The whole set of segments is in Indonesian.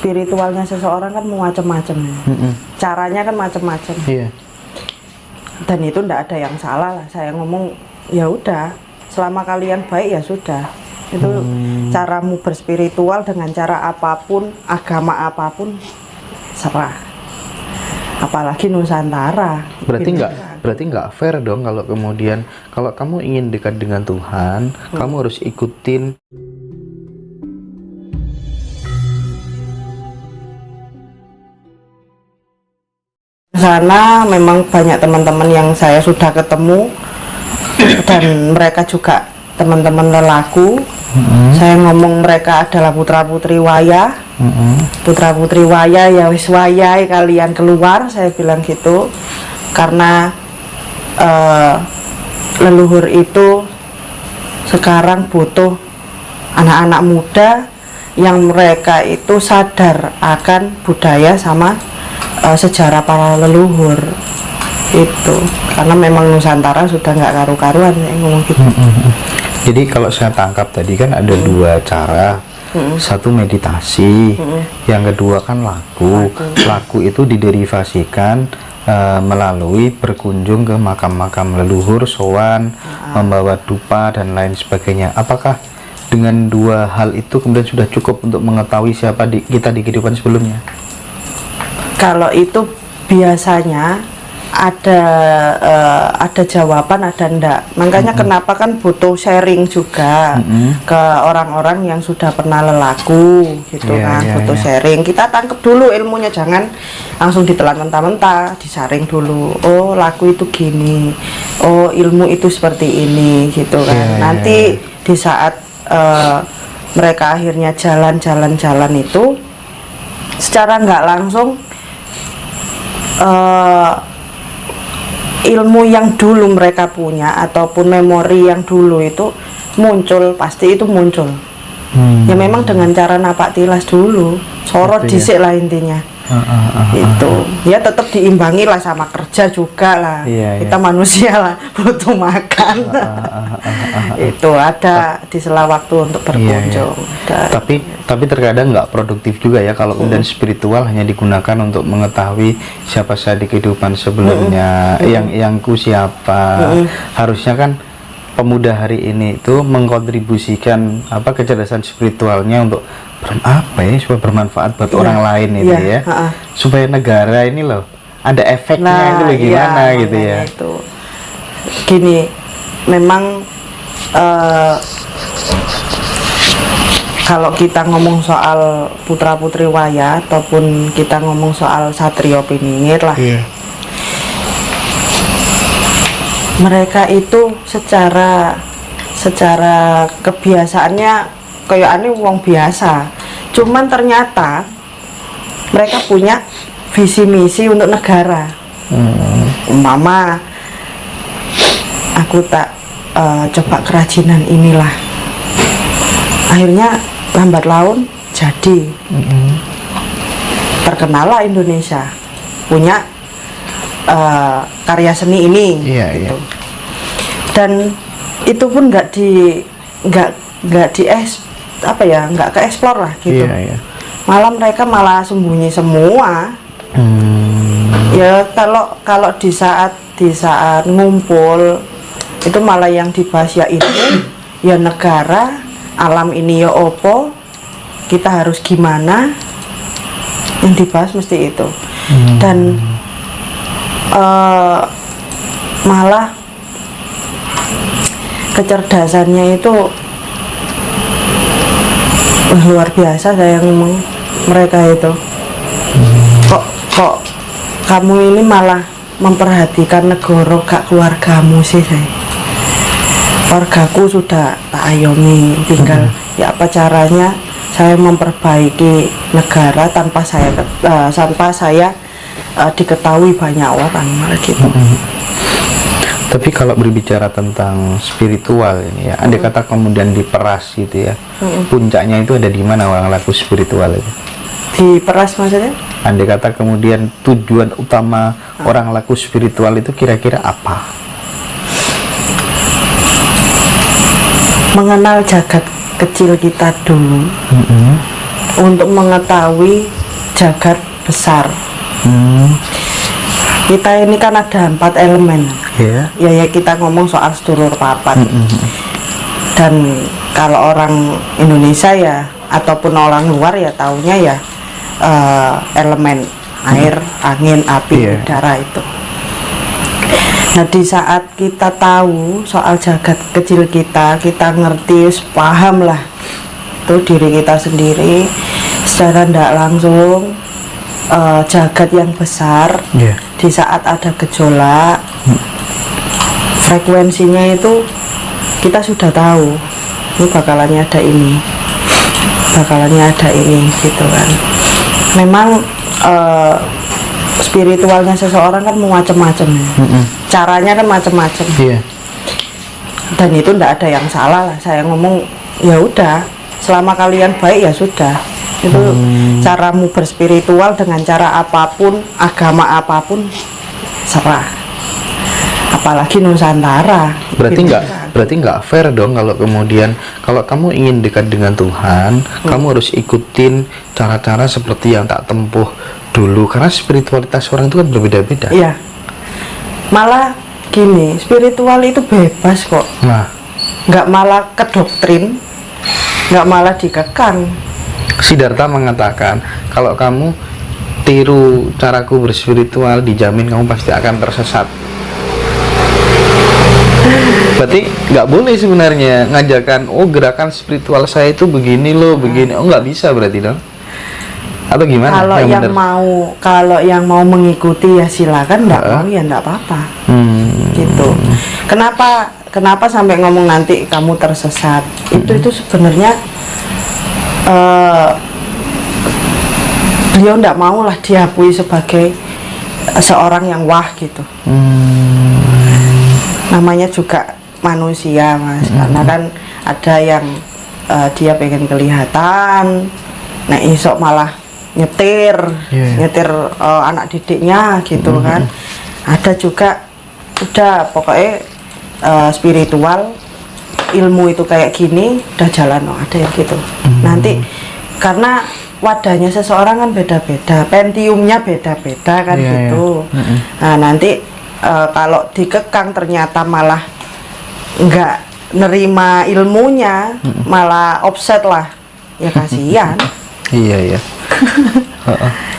spiritualnya seseorang kan macam-macam ya. Caranya kan macam-macam. Iya. Dan itu ndak ada yang salah lah. Saya ngomong ya udah, selama kalian baik ya sudah. Itu caramu berspiritual dengan cara apapun, agama apapun, serah. Apalagi Nusantara. Berarti nggak fair dong kalau kemudian kalau kamu ingin dekat dengan Tuhan, kamu harus ikutin. Sana memang banyak teman-teman yang saya sudah ketemu dan mereka juga teman-teman lelaku. Saya ngomong mereka adalah putra-putri wayah. Putra-putri wayah ya wis wayai kalian keluar, saya bilang gitu. Karena leluhur itu sekarang butuh anak-anak muda yang mereka itu sadar akan budaya sama sejarah para leluhur itu, karena memang Nusantara sudah nggak karu-karuan ya, ngomong gitu. Jadi kalau saya tangkap tadi kan ada dua cara, satu meditasi, yang kedua kan laku itu diderivasikan melalui berkunjung ke makam-makam leluhur, sowan, membawa dupa dan lain sebagainya. Apakah dengan dua hal itu kemudian sudah cukup untuk mengetahui siapa kita di kehidupan sebelumnya? Kalau itu biasanya ada jawaban, ada ndak. Makanya kenapa kan butuh sharing juga ke orang-orang yang sudah pernah lelaku gitu butuh sharing. Kita tangkep dulu ilmunya, jangan langsung ditelan mentah-mentah, disaring dulu. Oh, laku itu gini. Oh, ilmu itu seperti ini gitu kan. Nanti di saat mereka akhirnya jalan itu secara nggak langsung ilmu yang dulu mereka punya ataupun memori yang dulu itu muncul, pasti itu muncul. Ya memang dengan cara napak tilas dulu, sorot dhisik lah intinya. Itu ya tetap diimbangi lah sama kerja juga lah. Kita manusia lah, butuh makan. Itu ada di sela waktu untuk berkunjung. Tapi terkadang nggak produktif juga ya kalau kemudian spiritual hanya digunakan untuk mengetahui siapa saya di kehidupan sebelumnya, yangku siapa. Harusnya kan pemuda hari ini itu mengkontribusikan kecerdasan spiritualnya untuk supaya bermanfaat buat orang lain itu supaya negara ini loh ada efeknya, itu loh gimana gitu ya. Itu gini, memang kalau kita ngomong soal putra-putri wayah ataupun kita ngomong soal satrio piningit lah, mereka itu secara kebiasaannya kayak aneh wong biasa, cuman ternyata mereka punya visi misi untuk negara. Mama, aku tak coba kerajinan inilah, akhirnya lambat laun jadi terkenal lah Indonesia punya karya seni ini. Gitu. Dan itu pun nggak keeksplor lah gitu. Malah mereka malah sembunyi semua. Ya kalau di saat ngumpul itu malah yang dibahas ya itu ya negara, alam ini ya opo, kita harus gimana, yang dibahas mesti itu. Dan malah kecerdasannya itu luar biasa. Saya ngomong mereka itu kok kamu ini malah memperhatikan negara gak keluargamu sih. Keluargaku sudah tak ayomi, tinggal ya apa caranya saya memperbaiki negara tanpa saya diketahui banyak orang gitu. Tapi kalau berbicara tentang spiritual ini ya, andai kata kemudian diperas gitu ya, puncaknya itu ada di mana orang laku spiritual itu? Diperas maksudnya? Andai kata kemudian tujuan utama orang laku spiritual itu kira-kira apa? Mengenal jagat kecil kita dulu, untuk mengetahui jagat besar. Kita ini kan ada 4 elemen. Ya kita ngomong soal sedulur papat. Dan kalau orang Indonesia ya ataupun orang luar ya taunya ya elemen air, angin, api, udara itu. Nah di saat kita tahu soal jagat kecil kita ngerti, paham lah itu diri kita sendiri secara tidak langsung. Jagat yang besar di saat ada gejolak frekuensinya itu kita sudah tahu ini bakalannya ada ini gitu kan. Memang spiritualnya seseorang kan macam-macam caranya kan macam-macam dan itu tidak ada yang salah lah. Saya ngomong ya udah selama kalian baik ya sudah. Itu caramu berspiritual dengan cara apapun, agama apapun serah. Apalagi Nusantara. Berarti nggak fair dong kalau kemudian kalau kamu ingin dekat dengan Tuhan, kamu harus ikutin cara-cara seperti yang tak tempuh dulu karena spiritualitas orang itu kan berbeda-beda. Iya. Malah gini, spiritual itu bebas kok. Nah, nggak malah ke doktrin, nggak malah dikekang. Siddhartha mengatakan kalau kamu tiru caraku berspiritual dijamin kamu pasti akan tersesat. Berarti nggak boleh sebenarnya ngajarkan gerakan spiritual saya itu begini loh begini, nggak bisa berarti dong, atau gimana? Kalau yang mau mengikuti ya silakan, nggak mau ya nggak apa-apa. Gitu. Kenapa sampai ngomong nanti kamu tersesat? Itu sebenarnya beliau tidak maulah diakui sebagai seorang yang wah gitu. Namanya juga manusia mas, karena kan ada yang dia pengen kelihatan, nah isok malah nyetir anak didiknya gitu kan. Ada juga udah pokoknya spiritual ilmu itu kayak gini udah jalan, ada yang gitu. Nanti karena wadahnya seseorang kan beda-beda, pentiumnya beda-beda kan gitu. Nah nanti kalau dikekang ternyata malah nggak nerima ilmunya, malah offset lah, ya kasihan. Iya.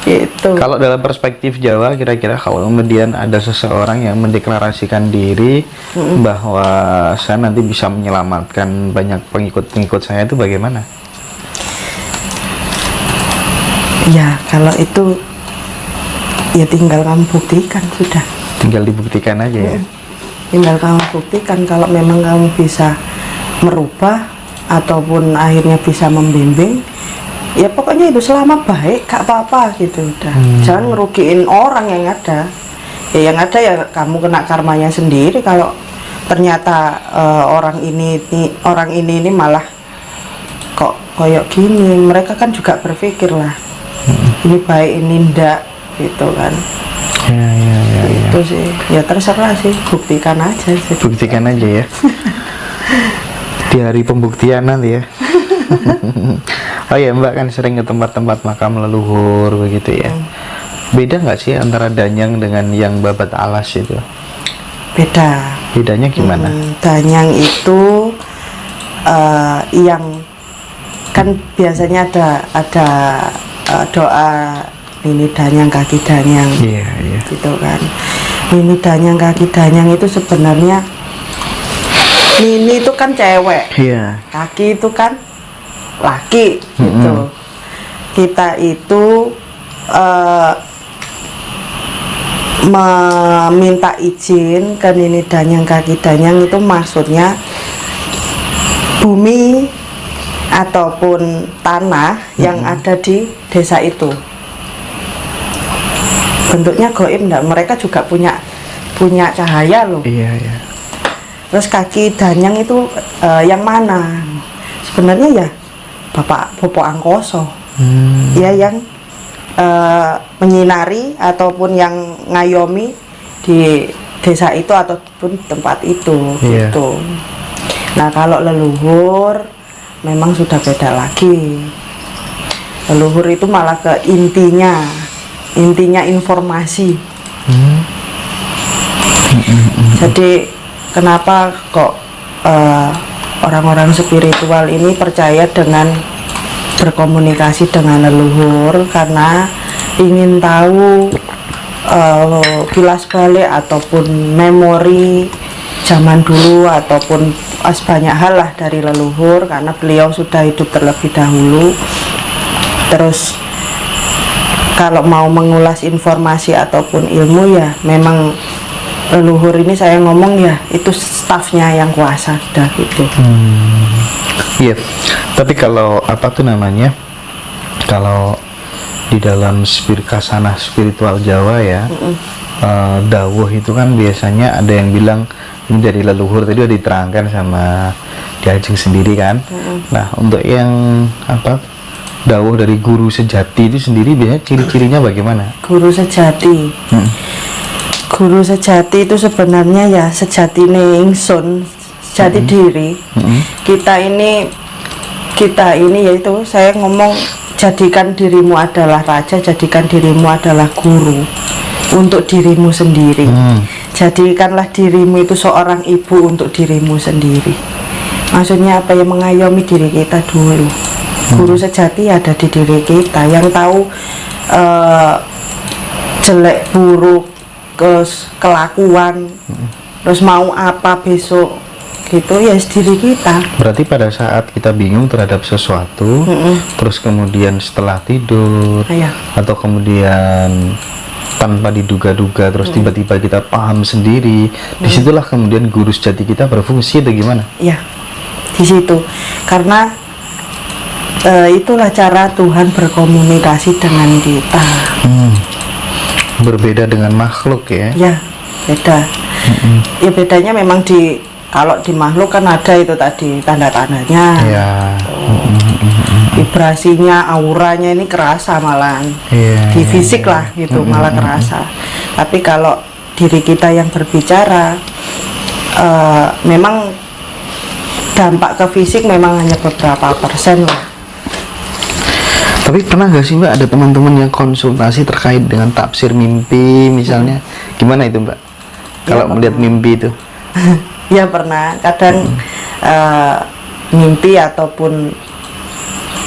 Gitu. Kalau dalam perspektif Jawa, kira-kira kalau kemudian ada seseorang yang mendeklarasikan diri bahwa saya nanti bisa menyelamatkan banyak pengikut-pengikut saya, itu bagaimana? Ya kalau itu ya tinggal kamu buktikan sudah. Tinggal dibuktikan aja ya. Tinggal kamu buktikan kalau memang kamu bisa merubah ataupun akhirnya bisa membimbing. Ya pokoknya itu selama baik gak apa-apa gitu udah. Jangan ngerugiin orang yang ada. Ya yang ada ya kamu kena karmanya sendiri kalau ternyata orang ini malah kok koyok gini. Mereka kan juga berpikir lah. Ini baik ini ndak gitu kan. Itu sih. Ya terserah sih, buktikan aja sih. Buktikan aja ya. Di hari pembuktian nanti ya. Oh ya Mbak kan sering ke tempat-tempat makam leluhur begitu ya. Beda nggak sih antara Danyang dengan yang babat alas itu? Beda. Bedanya gimana? Danyang itu yang kan biasanya ada doa ini Danyang kaki Danyang. Iya. Gitu kan. Ini Danyang kaki Danyang itu sebenarnya Nini itu kan cewek. Iya. Kaki itu kan laki gitu. Kita itu meminta izin ke Nini Danyang kaki Danyang itu maksudnya bumi ataupun tanah yang ada di desa itu. Bentuknya goib enggak? Mereka juga punya cahaya loh. Iya. Terus kaki Danyang itu yang mana? Sebenarnya ya Bapak Bopo Angkoso, ya yang menyinari ataupun yang ngayomi di desa itu ataupun tempat itu, gitu. Nah kalau leluhur memang sudah beda lagi. Leluhur itu malah ke intinya informasi. Jadi kenapa kok orang-orang spiritual ini percaya dengan berkomunikasi dengan leluhur? Karena ingin tahu kilas balik ataupun memori zaman dulu ataupun banyak hal lah dari leluhur, karena beliau sudah hidup terlebih dahulu. Terus kalau mau mengulas informasi ataupun ilmu, ya memang leluhur ini saya ngomong ya itu stafnya yang kuasa sudah gitu. Iya. Tapi kalau apa tuh namanya? Kalau di dalam kasanah spiritual Jawa ya, dawuh itu kan biasanya ada yang bilang ini dari leluhur, tadi udah diterangkan sama Di Ajeng sendiri kan. Nah, untuk yang apa dawuh dari guru sejati itu sendiri biasanya ciri-cirinya bagaimana? Guru sejati. Guru sejati itu sebenarnya ya sejati ingsun, sejati diri. Kita ini yaitu saya ngomong, jadikan dirimu adalah raja, jadikan dirimu adalah guru untuk dirimu sendiri. Jadikanlah dirimu itu seorang ibu untuk dirimu sendiri. Maksudnya apa? Ya mengayomi diri kita dulu. Guru sejati ada di diri kita, yang tahu jelek buruk kelakuan, terus mau apa besok gitu ya diri kita. Berarti pada saat kita bingung terhadap sesuatu, terus kemudian setelah tidur atau kemudian tanpa diduga-duga terus tiba-tiba kita paham sendiri, disitulah kemudian guru sejati kita berfungsi atau gimana? Ya, di situ. Karena itulah cara Tuhan berkomunikasi dengan kita. Berbeda dengan makhluk ya? Ya, beda. Ya bedanya memang kalau di makhluk kan ada itu tadi tanda-tandanya. Ya. Vibrasinya, auranya ini kerasa malahan. Di fisik lah gitu malah kerasa. Tapi kalau diri kita yang berbicara, memang dampak ke fisik memang hanya beberapa persen lah. Tapi pernah nggak sih Mbak ada teman-teman yang konsultasi terkait dengan tafsir mimpi misalnya? Gimana itu Mbak? Kalau melihat mimpi itu? Ya pernah. Kadang mimpi ataupun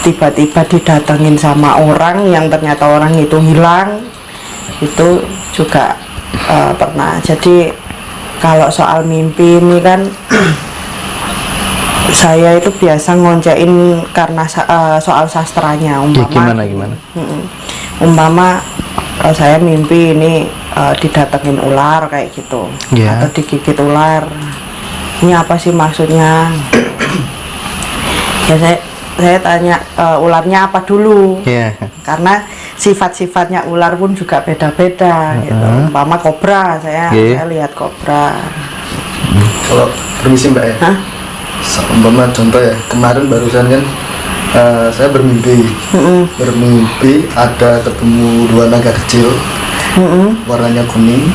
tiba-tiba didatengin sama orang yang ternyata orang itu hilang, itu juga pernah. Jadi kalau soal mimpi ini kan saya itu biasa ngoncein karena soal sastranya. Umpama umpama saya mimpi ini didatengin ular kayak gitu, atau digigit ular, ini apa sih maksudnya? Ya saya tanya ularnya apa dulu, karena sifat-sifatnya ular pun juga beda-beda gitu. Umpama kobra, saya lihat kobra. Kalau permisi Mbak ya, umpama contoh ya, kemarin barusan kan saya bermimpi ada ketemu dua naga kecil, warnanya kuning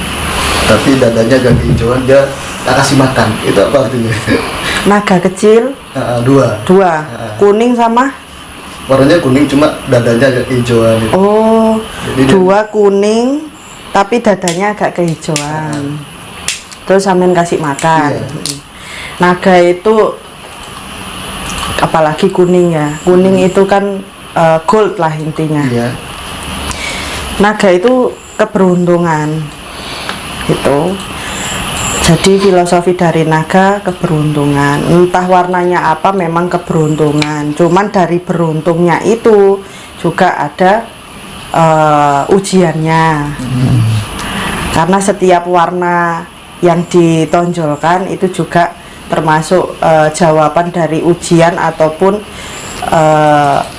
tapi dadanya agak hijauan, dia tak kasih makan. Itu apa artinya? Naga kecil dua kuning sama warnanya kuning cuma dadanya agak hijauan gitu. Jadi dua kuning tapi dadanya agak kehijauan, terus sampean kasih makan. Naga itu apalagi kuning ya, kuning itu kan gold lah intinya. Naga itu keberuntungan gitu. Jadi filosofi dari naga keberuntungan, entah warnanya apa memang keberuntungan. Cuman dari beruntungnya itu juga ada ujiannya. Karena setiap warna yang ditonjolkan itu juga termasuk jawaban dari ujian ataupun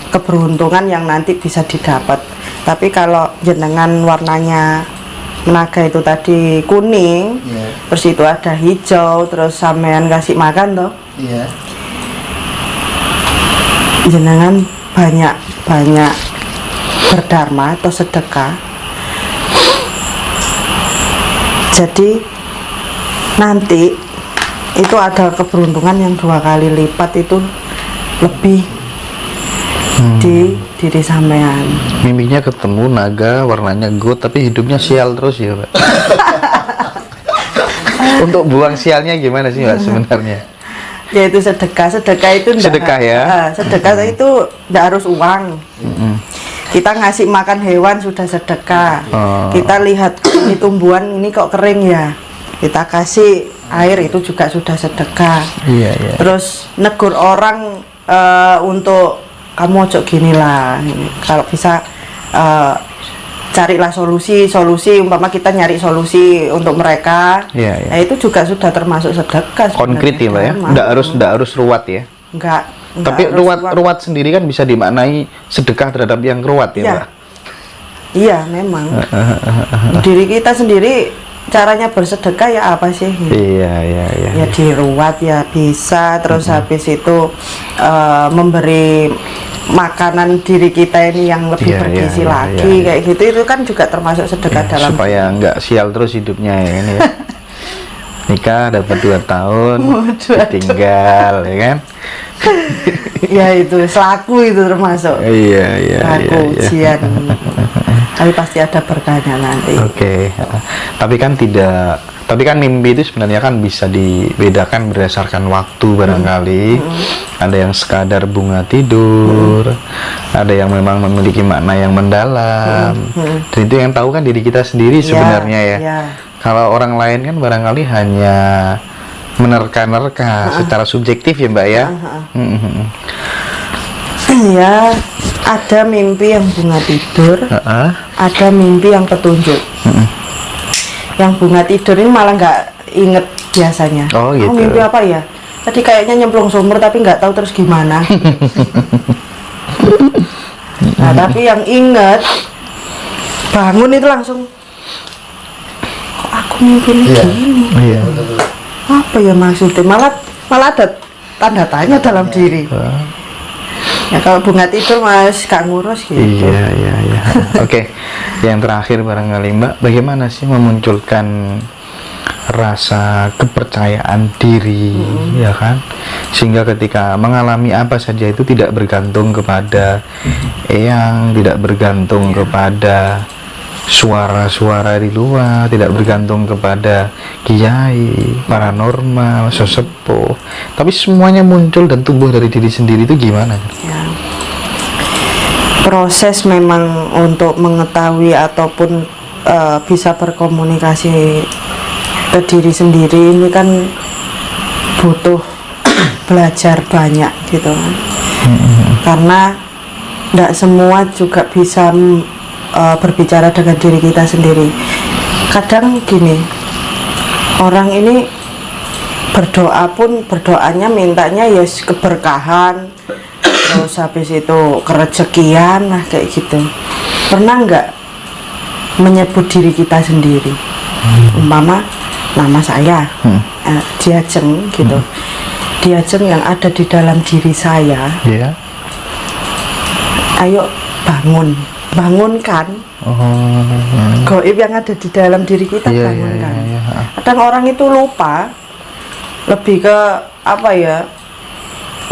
keberuntungan yang nanti bisa didapat. Tapi kalau jenengan warnanya naga itu tadi kuning, terus itu ada hijau, terus sampean kasih makan toh, jenengan banyak berdharma atau sedekah, jadi nanti itu ada keberuntungan yang 2 kali lipat, itu lebih di diri sampean. Mimpinya ketemu naga warnanya gold tapi hidupnya sial terus ya Mbak. Untuk buang sialnya gimana sih Mbak sebenarnya? Yaitu sedekah itu Sedekah ya? Sedekah itu nggak harus uang. Kita ngasih makan hewan sudah sedekah. Kita lihat ini tumbuhan ini kok kering ya, kita kasih air itu juga sudah sedekah. Iya, iya. Terus negur orang untuk kamu ojo gini lah, kalau bisa carilah solusi umpama kita nyari solusi untuk mereka. Iya, iya. Nah, itu juga sudah termasuk sedekah. Konkret ya Mbak ya, nggak harus ruwet ya. Enggak Tapi ruwet sendiri kan bisa dimaknai sedekah terhadap yang ruwet ya, iya. Mbak. Iya memang. Diri kita sendiri caranya bersedekah ya apa sih? Iya. Ya diruat ya bisa, terus habis itu memberi makanan diri kita ini yang lebih bergizi lagi kayak gitu, itu kan juga termasuk sedekah dalam supaya nggak sial terus hidupnya ya ini ya. Nikah dapat 2 tahun ditinggal ya kan. Ya itu selaku itu termasuk. Iya. Ujian. Tapi pasti ada berkahnya nanti. Oke. Tapi kan mimpi itu sebenarnya kan bisa dibedakan berdasarkan waktu barangkali. Ada yang sekadar bunga tidur, ada yang memang memiliki makna yang mendalam. Dan itu yang tahu kan diri kita sendiri sebenarnya ya. Kalau orang lain kan barangkali hanya menerka-nerka secara subjektif ya Mbak ya. Ya, ada mimpi yang bunga tidur, ada mimpi yang petunjuk. Yang bunga tidur ini malah nggak inget biasanya. Oh gitu. Mimpi apa ya? Tadi kayaknya nyemplung sumur tapi nggak tahu terus gimana. Nah, tapi yang inget bangun itu langsung, kok aku mimpi gini? Iya. Apa ya maksudnya? Malah ada tanda tanya dalam diri. Ya kalau bunga tidur Mas gak ngurus gitu. Iya. Oke. Yang terakhir barangkali Mbak, bagaimana sih memunculkan rasa kepercayaan diri ya kan, sehingga ketika mengalami apa saja itu tidak bergantung kepada eyang, tidak bergantung kepada suara-suara di luar, tidak bergantung kepada kiai, paranormal, sesepuh, tapi semuanya muncul dan tumbuh dari diri sendiri. Itu gimana? Ya. Proses memang untuk mengetahui ataupun bisa berkomunikasi ke diri sendiri ini kan butuh belajar banyak gitu kan. Karena tidak semua juga bisa berbicara dengan diri kita sendiri. Kadang gini, orang ini berdoa pun berdoanya mintanya ya keberkahan, terus habis itu kerezekian lah kayak gitu. Pernah nggak menyebut diri kita sendiri? Umpama nama saya Diajeng gitu. Diajeng yang ada di dalam diri saya. Ayo bangunkan. Gaib yang ada di dalam diri kita, bangunkan. Kadang orang itu lupa, lebih ke apa ya,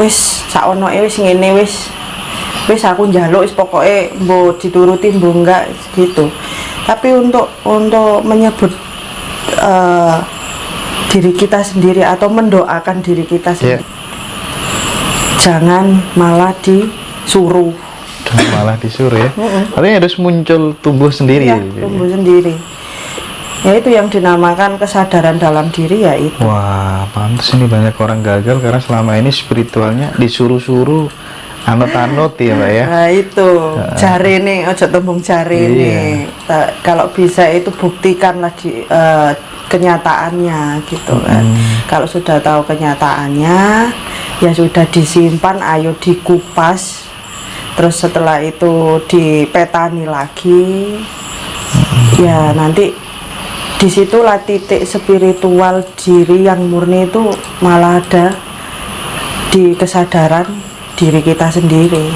wis saonoke wis ngene, wis aku njaluk wis pokoke mbok dituruti mbok enggak gitu. Tapi untuk menyebut diri kita sendiri atau mendoakan diri kita sendiri, jangan malah disuruh. Ya. Artinya harus muncul tumbuh sendiri. Tumbuh sendiri. Ya itu yang dinamakan kesadaran dalam diri ya itu. Wah, pantas ini banyak orang gagal karena selama ini spiritualnya disuruh-suruh, anut-anut ya Mbak ya. Nah itu jari nih, ojo tembung jari nih. Kalau bisa itu buktikanlah di kenyataannya gitu kan. Kalau sudah tahu kenyataannya, ya sudah disimpan, ayo dikupas. Terus setelah itu dipetani lagi, ya nanti disitulah titik spiritual diri yang murni itu malah ada di kesadaran diri kita sendiri.